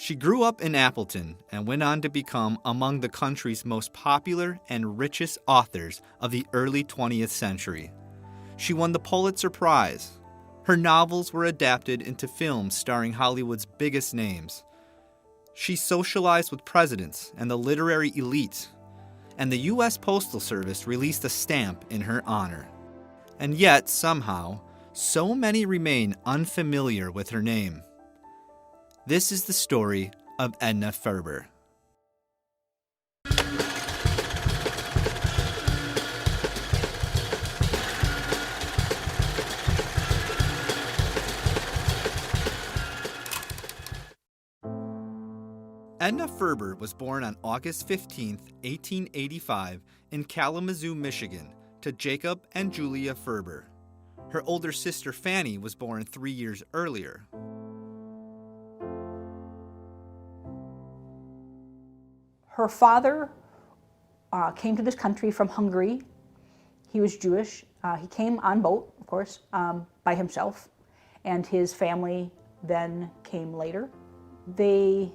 She grew up in Appleton and went on to become among the country's most popular and richest authors of the early 20th century. She won the Pulitzer Prize. Her novels were adapted into films starring Hollywood's biggest names. She socialized with presidents and the literary elite, and the U.S. Postal Service released a stamp in her honor. And yet, somehow, so many remain unfamiliar with her name. This is the story of Edna Ferber. Edna Ferber was born on August 15, 1885, in Kalamazoo, Michigan, to Jacob and Julia Ferber. Her older sister Fanny was born 3 years earlier. Her father came to this country from Hungary. He was Jewish. He came on boat, of course, by himself, and his family then came later. They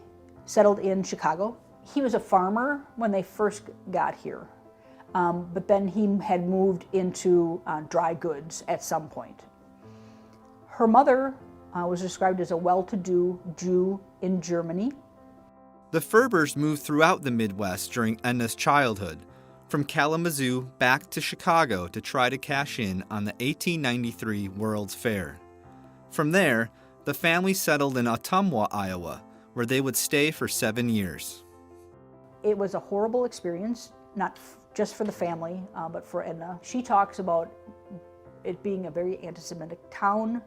settled in Chicago. He was a farmer when they first got here, but then he had moved into dry goods at some point. Her mother was described as a well-to-do Jew in Germany. The Ferbers moved throughout the Midwest during Edna's childhood, from Kalamazoo back to Chicago to try to cash in on the 1893 World's Fair. From there, the family settled in Ottumwa, Iowa, where they would stay for 7 years. It was a horrible experience, not just for the family, but for Edna. She talks about it being a very anti-Semitic town,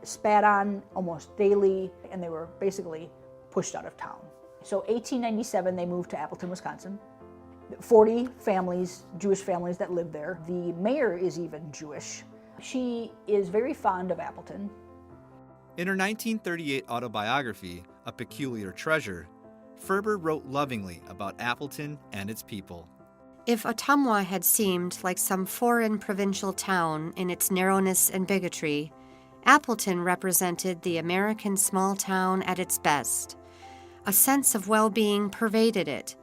spat on almost daily, and they were basically pushed out of town. So 1897, they moved to Appleton, Wisconsin. 40 families, Jewish families that lived there. The mayor is even Jewish. She is very fond of Appleton. In her 1938 autobiography, A Peculiar Treasure, Ferber wrote lovingly about Appleton and its people. If Ottumwa had seemed like some foreign provincial town in its narrowness and bigotry, Appleton represented the American small town at its best. A sense of well-being pervaded it.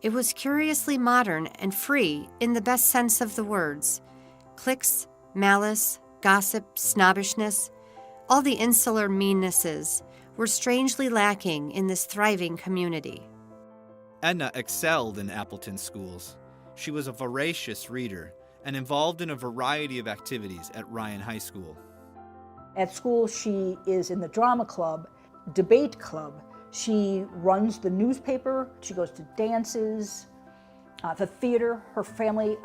It was curiously modern and free in the best sense of the words. Cliques, malice, gossip, snobbishness, all the insular meannesses were strangely lacking in this thriving community. Edna excelled in Appleton schools. She was a voracious reader and involved in a variety of activities at Ryan High School. At school, she is in the drama club, debate club. She runs the newspaper. She goes to dances, the theater. Her family,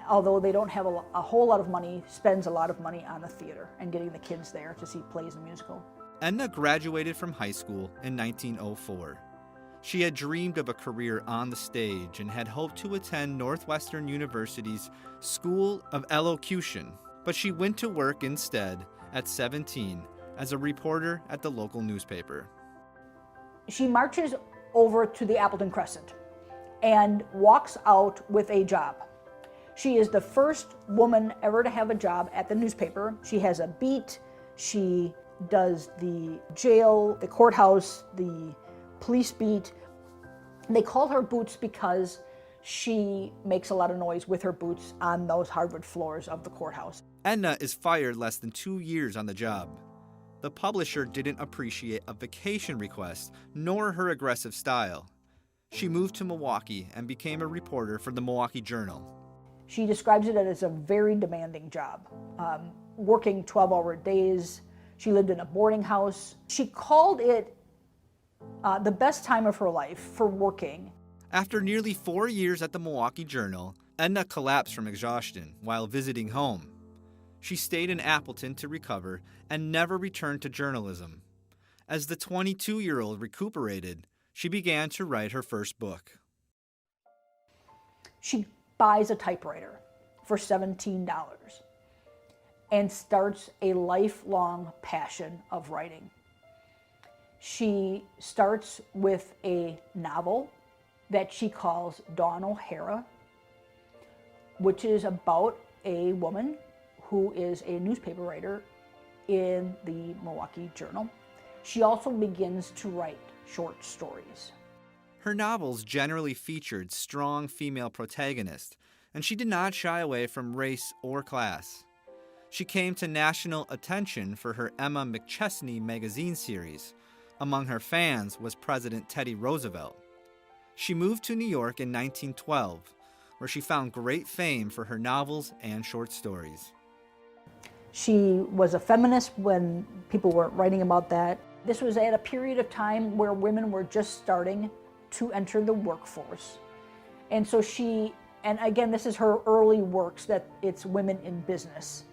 although they don't have a whole lot of money, spends a lot of money on the theater and getting the kids there to see plays and musical. Edna graduated from high school in 1904. She had dreamed of a career on the stage and had hoped to attend Northwestern University's School of Elocution, but she went to work instead at 17 as a reporter at the local newspaper. She marches over to the Appleton Crescent and walks out with a job. She is the first woman ever to have a job at the newspaper. She has a beat. She does the jail, the courthouse, the police beat. They call her Boots because she makes a lot of noise with her boots on those hardwood floors of the courthouse. Edna is fired less than 2 years on the job. The publisher didn't appreciate a vacation request, nor her aggressive style. She moved to Milwaukee and became a reporter for the Milwaukee Journal. She describes it as a very demanding job, working 12-hour days. She lived in a boarding house. She called it the best time of her life for working. After nearly 4 years at the Milwaukee Journal, Edna collapsed from exhaustion while visiting home. She stayed in Appleton to recover and never returned to journalism. As the 22-year-old recuperated, she began to write her first book. She buys a typewriter for $17 and starts a lifelong passion of writing. She starts with a novel that she calls Dawn O'Hara, which is about a woman who is a newspaper writer in the Milwaukee Journal. she also begins to write short stories. Her novels generally featured strong female protagonists, and she did not shy away from race or class. She came to national attention for her Emma McChesney magazine series. Among her fans was President Teddy Roosevelt. She moved to New York in 1912, where she found great fame for her novels and short stories. She was a feminist when people weren't writing about that. This was at a period of time where women were just starting to enter the workforce. And so and again, this is her early works, that it's women in business.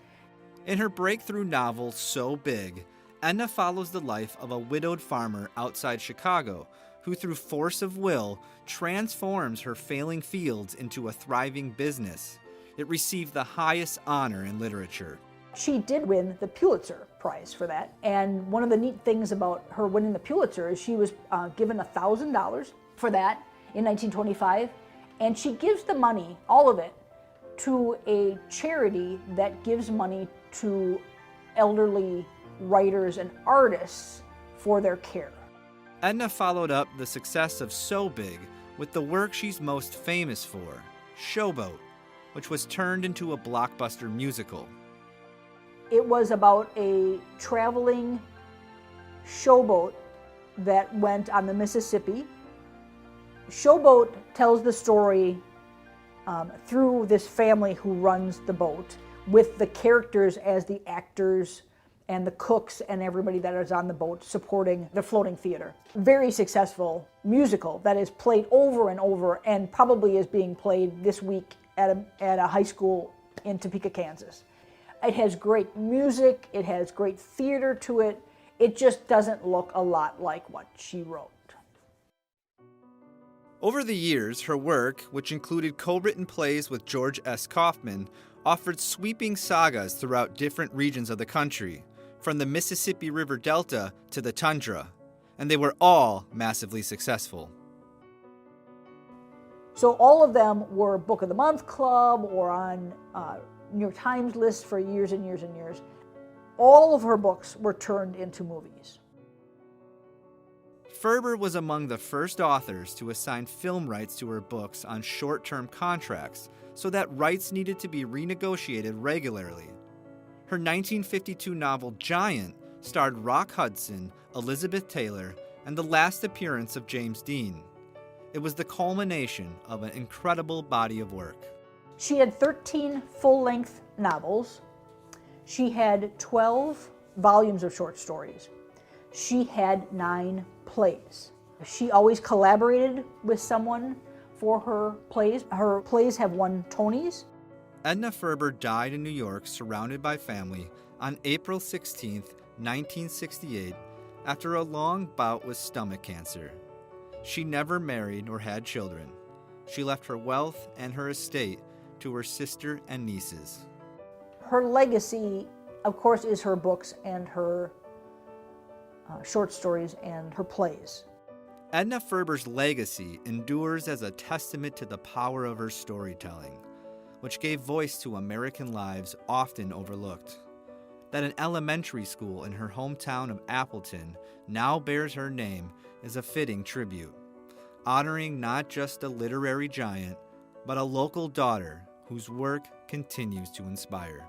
In her breakthrough novel, So Big, Edna follows the life of a widowed farmer outside Chicago who, through force of will, transforms her failing fields into a thriving business. It received the highest honor in literature. She did win the Pulitzer Prize for that. And one of the neat things about her winning the Pulitzer is she was given $1,000 for that in 1925. And she gives the money, all of it, to a charity that gives money to elderly writers and artists for their care. Edna followed up the success of So Big with the work she's most famous for, Showboat, which was turned into a blockbuster musical. It was about a traveling showboat that went on the Mississippi. Showboat tells the story through this family who runs the boat, with the characters as the actors and the cooks and everybody that is on the boat supporting the floating theater. Very successful musical that is played over and over, and probably is being played this week at a high school in Topeka, Kansas. It has great music, it has great theater to it. It just doesn't look a lot like what she wrote. Over the years, her work, which included co-written plays with George S. Kaufman, offered sweeping sagas throughout different regions of the country, from the Mississippi River Delta to the tundra, and they were all massively successful. So all of them were Book of the Month Club or on New York Times lists for years and years and years. All of her books were turned into movies. Ferber was among the first authors to assign film rights to her books on short-term contracts, so that rights needed to be renegotiated regularly. Her 1952 novel Giant starred Rock Hudson, Elizabeth Taylor, and the last appearance of James Dean. It was the culmination of an incredible body of work. She had 13 full-length novels. She had 12 volumes of short stories. She had 9 plays. She always collaborated with someone for her plays. Her plays have won Tonys. Edna Ferber died in New York surrounded by family on April 16, 1968, after a long bout with stomach cancer. She never married or had children. She left her wealth and her estate to her sister and nieces. Her legacy, of course, is her books and her short stories and her plays. Edna Ferber's legacy endures as a testament to the power of her storytelling, which gave voice to American lives often overlooked. That an elementary school in her hometown of Appleton now bears her name is a fitting tribute, honoring not just a literary giant, but a local daughter whose work continues to inspire.